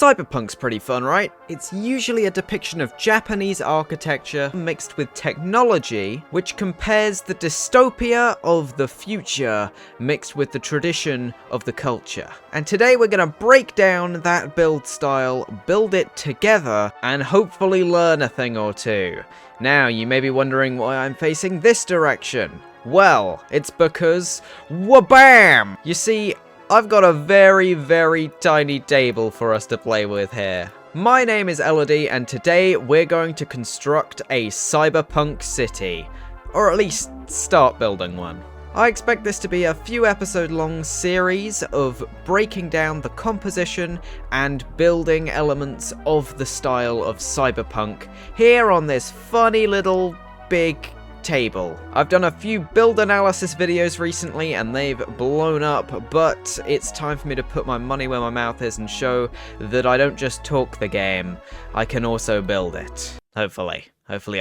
Cyberpunk's pretty fun, right? It's usually a depiction of Japanese architecture mixed with technology, which compares the dystopia of the future mixed with the tradition of the culture. And today we're gonna break down that build style, build it together, and hopefully learn a thing or two. Now, you may be wondering why I'm facing this direction. Well, it's because, wabam! You see, I've got a very, very tiny table for us to play with here. My name is Elodie, and today we're going to construct a cyberpunk city. Or at least start building one. I expect this to be a few episode long series of breaking down the composition and building elements of the style of cyberpunk here on this funny little big table. I've done a few build analysis videos recently and they've blown up, but it's time for me to put my money where my mouth is and show that I don't just talk the game, I can also build it. Hopefully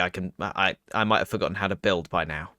I can. I might have forgotten how to build by now.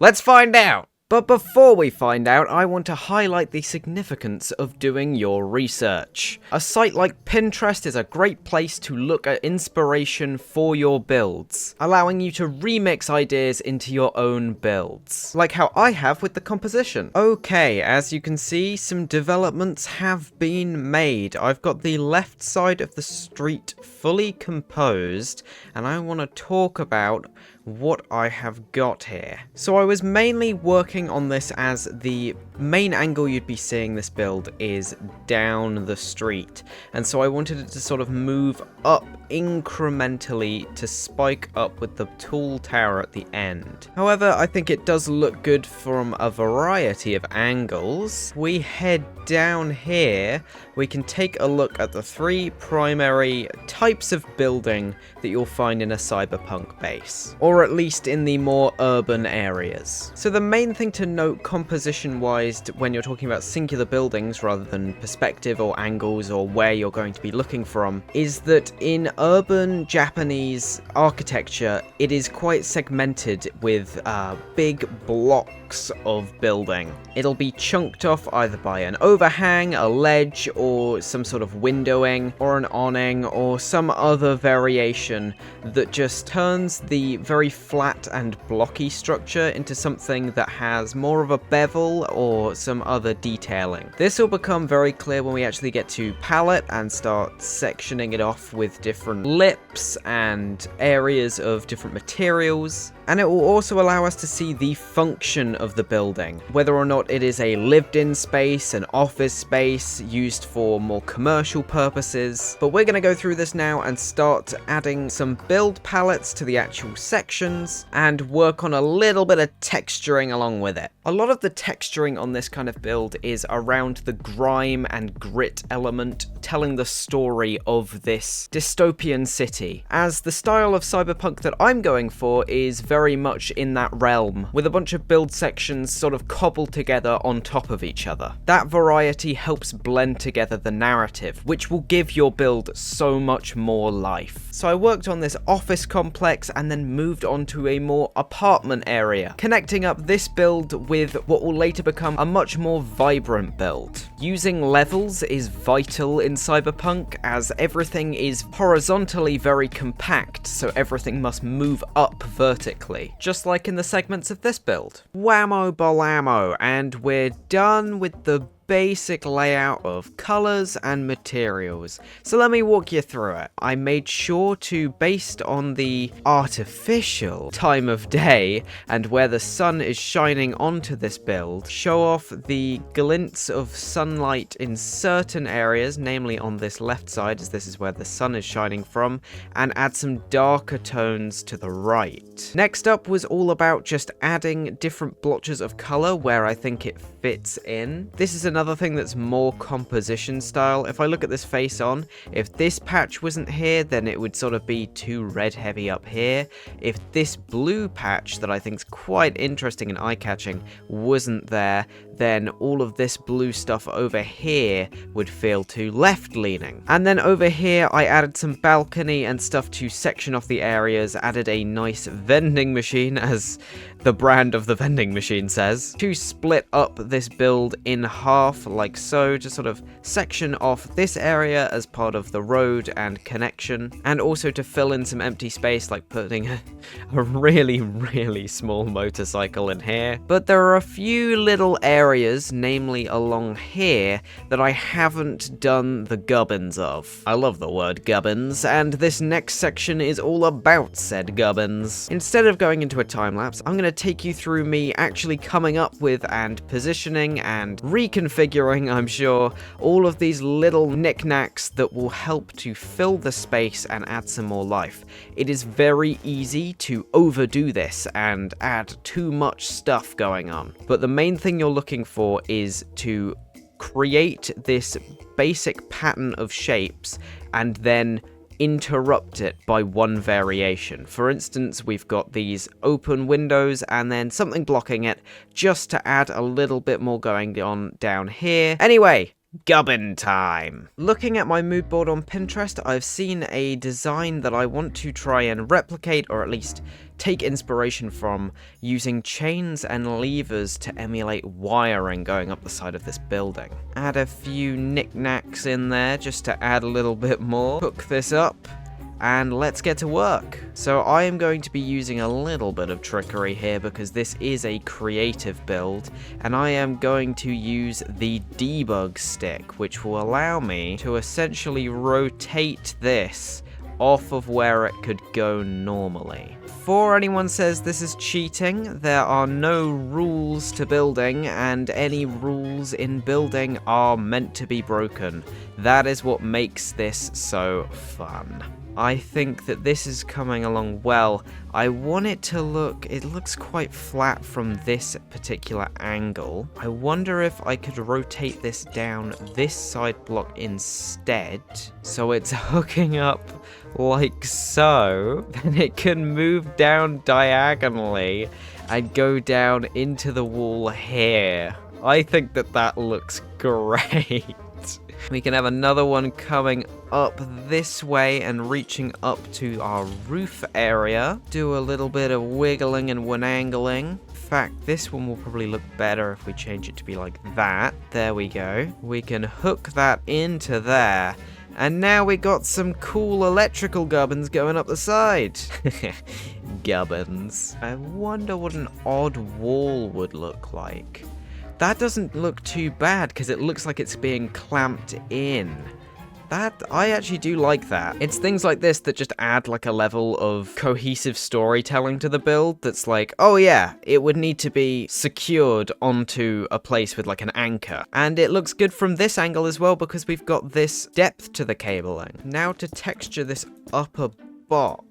Let's find out! But before we find out, I want to highlight the significance of doing your research. A site like Pinterest is a great place to look at inspiration for your builds, allowing you to remix ideas into your own builds, like how I have with the composition. Okay, as you can see, some developments have been made. I've got the left side of the street fully composed, and I want to talk about what I have got here. So I was mainly working on this as the main angle you'd be seeing this build is down the street, and so I wanted it to sort of move up incrementally to spike up with the tall tower at the end. However, I think it does look good from a variety of angles. We head down here, we can take a look at the three primary types of building that you'll find in a cyberpunk base, or at least in the more urban areas. So the main thing to note composition-wise when you're talking about singular buildings rather than perspective or angles or where you're going to be looking from is that in urban Japanese architecture, it is quite segmented with big blocks of building. It'll be chunked off either by an overhang, a ledge, or some sort of windowing, or an awning, or some other variation that just turns the very flat and blocky structure into something that has more of a bevel or some other detailing. This will become very clear when we actually get to palette and start sectioning it off with different lips and areas of different materials. And it will also allow us to see the function of the building, whether or not it is a lived-in space, an office space, used for more commercial purposes. But we're going to go through this now and start adding some build palettes to the actual sections and work on a little bit of texturing along with it. A lot of the texturing on this kind of build is around the grime and grit element, telling the story of this dystopian city, as the style of cyberpunk that I'm going for is very much in that realm, with a bunch of build sections sort of cobbled together on top of each other. That variety helps blend together the narrative, which will give your build so much more life. So I worked on this office complex and then moved on to a more apartment area, connecting up this build with what will later become a much more vibrant build. Using levels is vital in cyberpunk, as everything is horizontally very compact, so everything must move up vertically, just like in the segments of this build. Whammo bolamo, and we're done with the basic layout of colors and materials. So let me walk you through it. I made sure to, based on the artificial time of day and where the sun is shining onto this build, show off the glints of sunlight in certain areas, namely on this left side, as this is where the sun is shining from, and add some darker tones to the right. Next up was all about just adding different blotches of color where I think it fits in. This is another thing that's more composition style. If I look at this face on, if this patch wasn't here, then it would sort of be too red heavy up here. If this blue patch that I think is quite interesting and eye-catching wasn't there, then all of this blue stuff over here would feel too left-leaning. And then over here, I added some balcony and stuff to section off the areas, added a nice vending machine, as the brand of the vending machine says, to split up this build in half like so, to sort of section off this area as part of the road and connection, and also to fill in some empty space like putting a really small motorcycle in here. But there are a few little areas, namely along here, that I haven't done the gubbins of. I love the word gubbins, and this next section is all about said gubbins. Instead of going into a time lapse, I'm going to take you through me actually coming up with and positioning and reconfiguring, I'm sure, all of these little knickknacks that will help to fill the space and add some more life. It is very easy to overdo this and add too much stuff going on, but the main thing you're looking for is to create this basic pattern of shapes and then interrupt it by one variation. For instance, we've got these open windows and then something blocking it just to add a little bit more going on down here. Anyway, gubbin time! Looking at my mood board on Pinterest, I've seen a design that I want to try and replicate, or at least take inspiration from, using chains and levers to emulate wiring going up the side of this building. Add a few knickknacks in there just to add a little bit more. Hook this up, and let's get to work. So I am going to be using a little bit of trickery here because this is a creative build, and I am going to use the debug stick, which will allow me to essentially rotate this off of where it could go normally. Before anyone says this is cheating, there are no rules to building, and any rules in building are meant to be broken. That is what makes this so fun. I think that this is coming along well. I want it to look, it looks quite flat from this particular angle. I wonder if I could rotate this down this side block instead, so it's hooking up like so. Then it can move down diagonally and go down into the wall here. I think that that looks great. We can have another one coming up this way and reaching up to our roof area. Do a little bit of wiggling and one-angling. In fact, this one will probably look better if we change it to be like that. There we go. We can hook that into there. And now we got some cool electrical gubbins going up the side. Gubbins. I wonder what an odd wall would look like. That doesn't look too bad because it looks like it's being clamped in. I actually do like that. It's things like this that just add like a level of cohesive storytelling to the build that's like, oh yeah, it would need to be secured onto a place with like an anchor. And it looks good from this angle as well because we've got this depth to the cabling. Now to texture this upper box,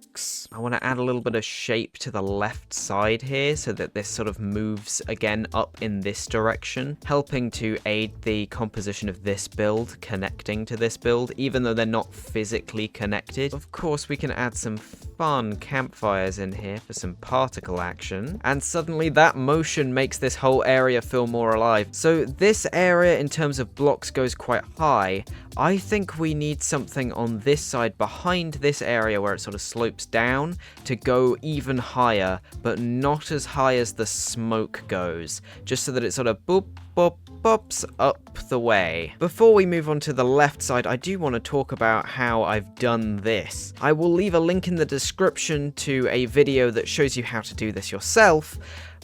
I want to add a little bit of shape to the left side here so that this sort of moves again up in this direction, helping to aid the composition of this build, connecting to this build, even though they're not physically connected. Of course, we can add some fun campfires in here for some particle action, and suddenly that motion makes this whole area feel more alive. So this area in terms of blocks goes quite high. I think we need something on this side behind this area where it sort of slopes down to go even higher, but not as high as the smoke goes, just so that it sort of boop, boop, bops up the way. Before we move on to the left side, I do want to talk about how I've done this. I will leave a link in the description to a video that shows you how to do this yourself,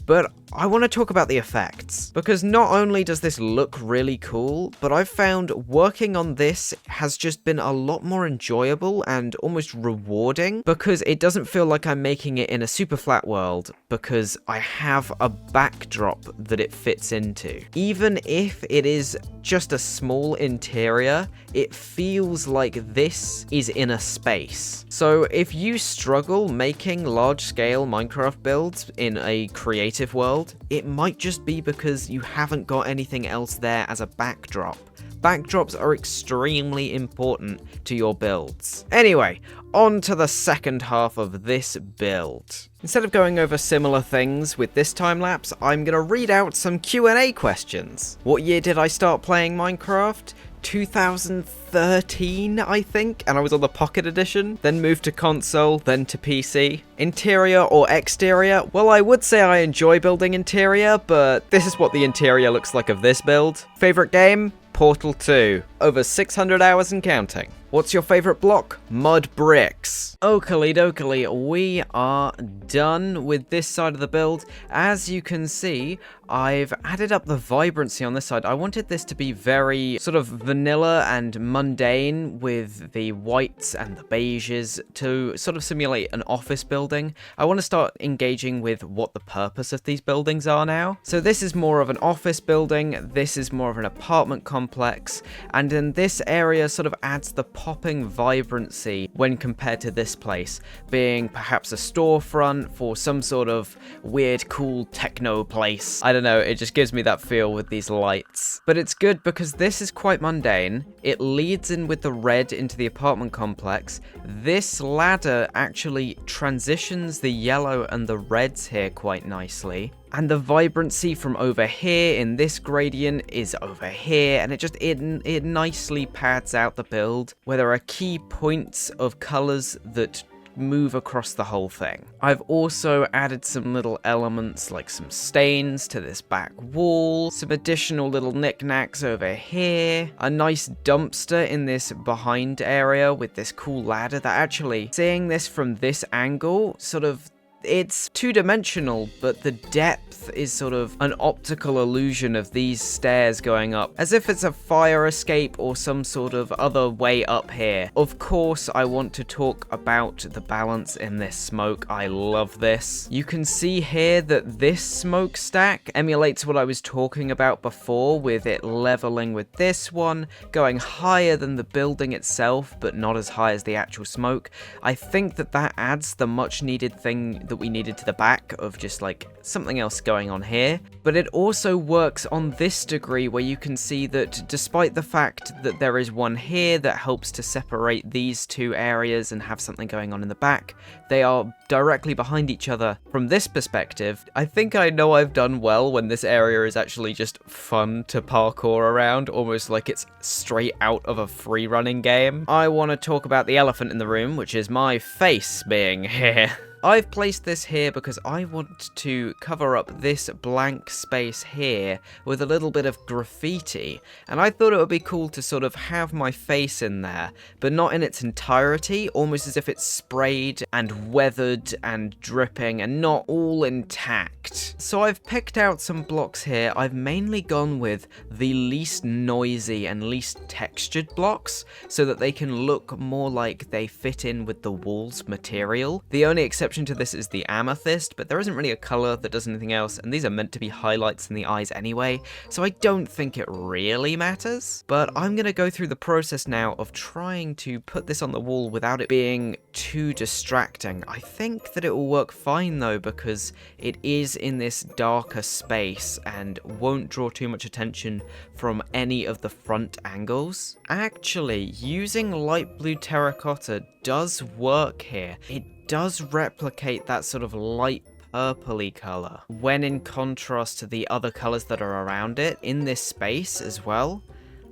but I want to talk about the effects, because not only does this look really cool, but I've found working on this has just been a lot more enjoyable and almost rewarding, because it doesn't feel like I'm making it in a super flat world, because I have a backdrop that it fits into. Even if it is just a small interior, it feels like this is in a space. So if you struggle making large-scale Minecraft builds in a creative world, it might just be because you haven't got anything else there as a backdrop. Backdrops are extremely important to your builds. Anyway, on to the second half of this build. Instead of going over similar things with this time lapse, I'm gonna read out some Q&A questions. What year did I start playing Minecraft? 2013, I think, and I was on the Pocket Edition, then moved to console, then to PC. Interior or exterior? Well, I would say I enjoy building interior, but this is what the interior looks like of this build. Favorite game? Portal 2. Over 600 hours and counting. What's your favorite block? Mud bricks. Oakley dokley, we are done with this side of the build. As you can see, I've added up the vibrancy on this side. I wanted this to be very sort of vanilla and mundane with the whites and the beiges to sort of simulate an office building. I want to start engaging with what the purpose of these buildings are now. So this is more of an office building, this is more of an apartment complex, and then this area sort of adds the popping vibrancy when compared to this place, being perhaps a storefront for some sort of weird, cool techno place. I don't know, it just gives me that feel with these lights. But it's good because this is quite mundane. It leads in with the red into the apartment complex. This ladder actually transitions the yellow and the reds here quite nicely. And the vibrancy from over here in this gradient is over here, and it nicely pads out the build, where there are key points of colors that move across the whole thing. I've also added some little elements like some stains to this back wall, some additional little knickknacks over here, a nice dumpster in this behind area with this cool ladder that actually, seeing this from this angle, sort of, it's two-dimensional, but the depth is sort of an optical illusion of these stairs going up, as if it's a fire escape or some sort of other way up here. Of course, I want to talk about the balance in this smoke. I love this. You can see here that this smokestack emulates what I was talking about before, with it leveling with this one, going higher than the building itself, but not as high as the actual smoke. I think that that adds the much-needed thing that we needed to the back of just like something else going on here. But it also works on this degree where you can see that despite the fact that there is one here that helps to separate these two areas and have something going on in the back, they are directly behind each other. From this perspective, I think I know I've done well when this area is actually just fun to parkour around, almost like it's straight out of a free running game. I want to talk about the elephant in the room, which is my face being here. I've placed this here because I want to cover up this blank space here with a little bit of graffiti, and I thought it would be cool to sort of have my face in there, but not in its entirety, almost as if it's sprayed and weathered and dripping and not all intact. So I've picked out some blocks here. I've mainly gone with the least noisy and least textured blocks so that they can look more like they fit in with the wall's material. The only exception to this is the amethyst, but there isn't really a color that does anything else, and these are meant to be highlights in the eyes anyway, so I don't think it really matters. But I'm gonna go through the process now of trying to put this on the wall without it being too distracting. I think that it will work fine though, because it is in this darker space and won't draw too much attention from any of the front angles. Actually, using light blue terracotta does work here. It does replicate that sort of light purpley color when in contrast to the other colors that are around it in this space as well.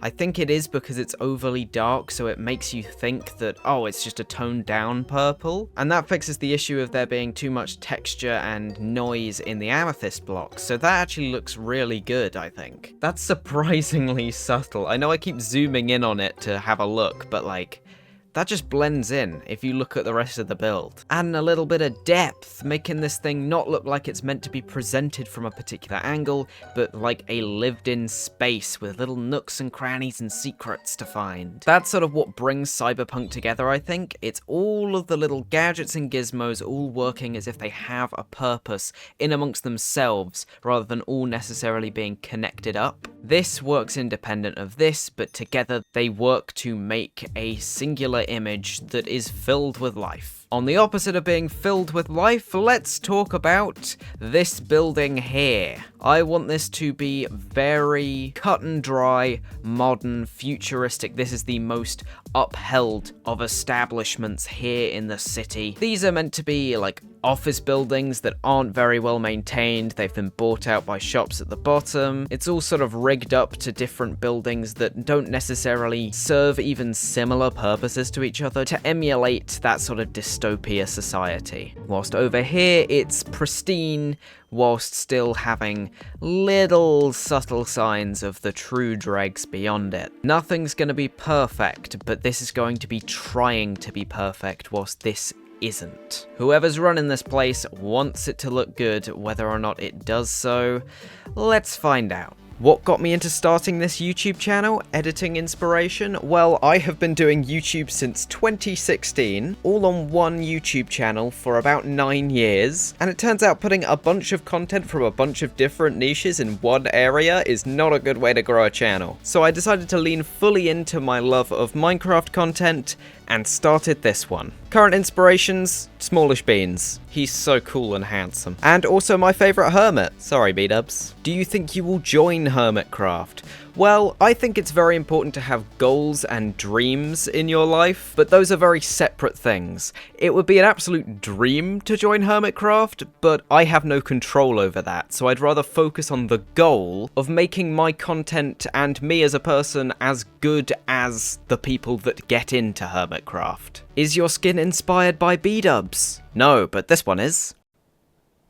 I think it is because it's overly dark, so it makes you think that, oh, it's just a toned down purple. And that fixes the issue of there being too much texture and noise in the amethyst blocks. So that actually looks really good, I think. That's surprisingly subtle. I know I keep zooming in on it to have a look, but like, that just blends in if you look at the rest of the build. Adding a little bit of depth, making this thing not look like it's meant to be presented from a particular angle, but like a lived-in space with little nooks and crannies and secrets to find. That's sort of what brings Cyberpunk together, I think. It's all of the little gadgets and gizmos all working as if they have a purpose in amongst themselves, rather than all necessarily being connected up. This works independent of this, but together they work to make a singular image that is filled with life. On the opposite of being filled with life, let's talk about this building here. I want this to be very cut and dry, modern, futuristic. This is the most upheld of establishments here in the city. These are meant to be like office buildings that aren't very well maintained. They've been bought out by shops at the bottom. It's all sort of rigged up to different buildings that don't necessarily serve even similar purposes to each other to emulate that sort of dystopia society. Whilst over here, it's pristine, whilst still having little subtle signs of the true dregs beyond it. Nothing's gonna be perfect, but this is going to be trying to be perfect, whilst this isn't. Whoever's running this place wants it to look good. Whether or not it does so, let's find out. What got me into starting this YouTube channel? Editing inspiration? Well, I have been doing YouTube since 2016, all on one YouTube channel for about 9 years, and it turns out putting a bunch of content from a bunch of different niches in one area is not a good way to grow a channel. So I decided to lean fully into my love of Minecraft content and started this one. Current inspirations, Smallish Beans. He's so cool and handsome. And also my favourite hermit. Sorry, B-dubs. Do you think you will join Hermitcraft? Well, I think it's very important to have goals and dreams in your life, but those are very separate things. It would be an absolute dream to join Hermitcraft, but I have no control over that, so I'd rather focus on the goal of making my content and me as a person as good as the people that get into Hermitcraft. Is your skin inspired by B-dubs? No, but this one is.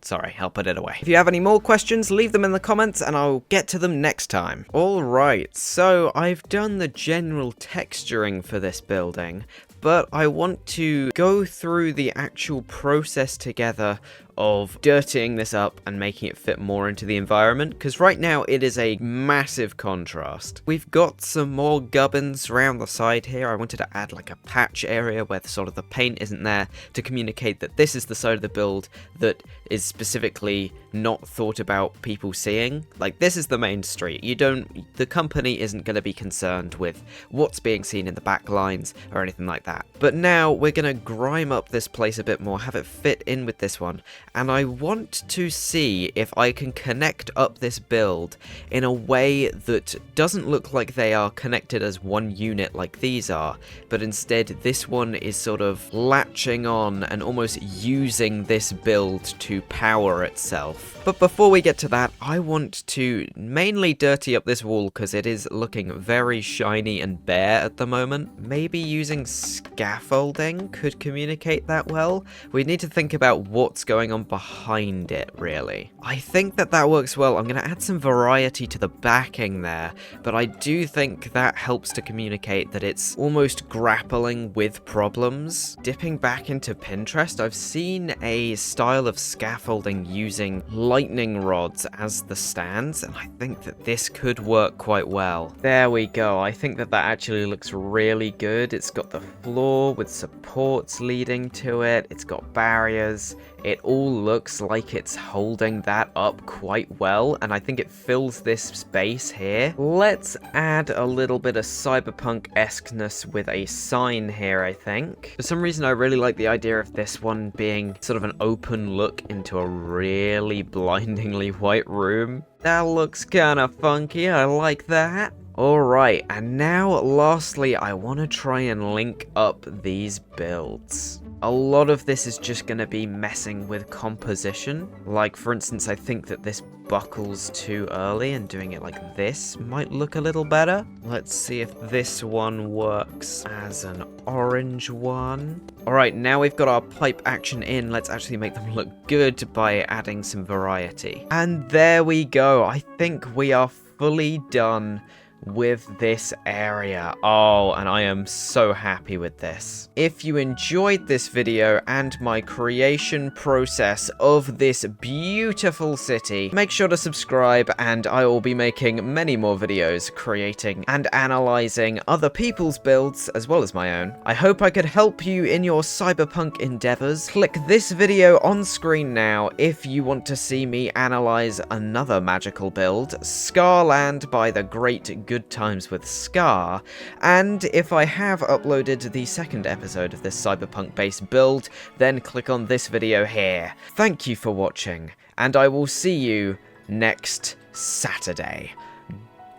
Sorry, I'll put it away. If you have any more questions, leave them in the comments and I'll get to them next time. Alright, so I've done the general texturing for this building, but I want to go through the actual process together of dirtying this up and making it fit more into the environment, because right now it is a massive contrast. We've got some more gubbins around the side here. I wanted to add like a patch area where the sort of the paint isn't there to communicate that this is the side of the build that is specifically not thought about people seeing. Like, this is the main street. The company isn't going to be concerned with what's being seen in the back lines or anything like that. But now we're going to grime up this place a bit more, have it fit in with this one. And I want to see if I can connect up this build in a way that doesn't look like they are connected as one unit like these are, but instead this one is sort of latching on and almost using this build to power itself. But before we get to that, I want to mainly dirty up this wall because it is looking very shiny and bare at the moment. Maybe using scaffolding could communicate that well. We need to think about what's going on behind it, really. I think that works well. I'm going to add some variety to the backing there, but I do think that helps to communicate that it's almost grappling with problems. Dipping back into Pinterest, I've seen a style of scaffolding using lightning rods as the stands, and I think that this could work quite well. There we go. I think that actually looks really good. It's got the floor with supports leading to it. It's got barriers. It all looks like it's holding that up quite well, and I think it fills this space here. Let's add a little bit of cyberpunk-esqueness with a sign here, I think. For some reason, I really like the idea of this one being sort of an open look into a really blindingly white room. That looks kind of funky. I like that. Alright, and now lastly, I want to try and link up these builds. A lot of this is just going to be messing with composition. Like, for instance, I think that this buckles too early, and doing it like this might look a little better. Let's see if this one works as an orange one. Alright, now we've got our pipe action in. Let's actually make them look good by adding some variety. And there we go. I think we are fully done with this area. Oh, and I am so happy with this. If you enjoyed this video and my creation process of this beautiful city, make sure to subscribe, and I will be making many more videos creating and analyzing other people's builds as well as my own. I hope I could help you in your cyberpunk endeavors. Click this video on screen now if you want to see me analyze another magical build, Scarland by the great good times with Scar, and if I have uploaded the second episode of this cyberpunk-based build, then click on this video here. Thank you for watching, and I will see you next Saturday.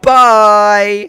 Bye!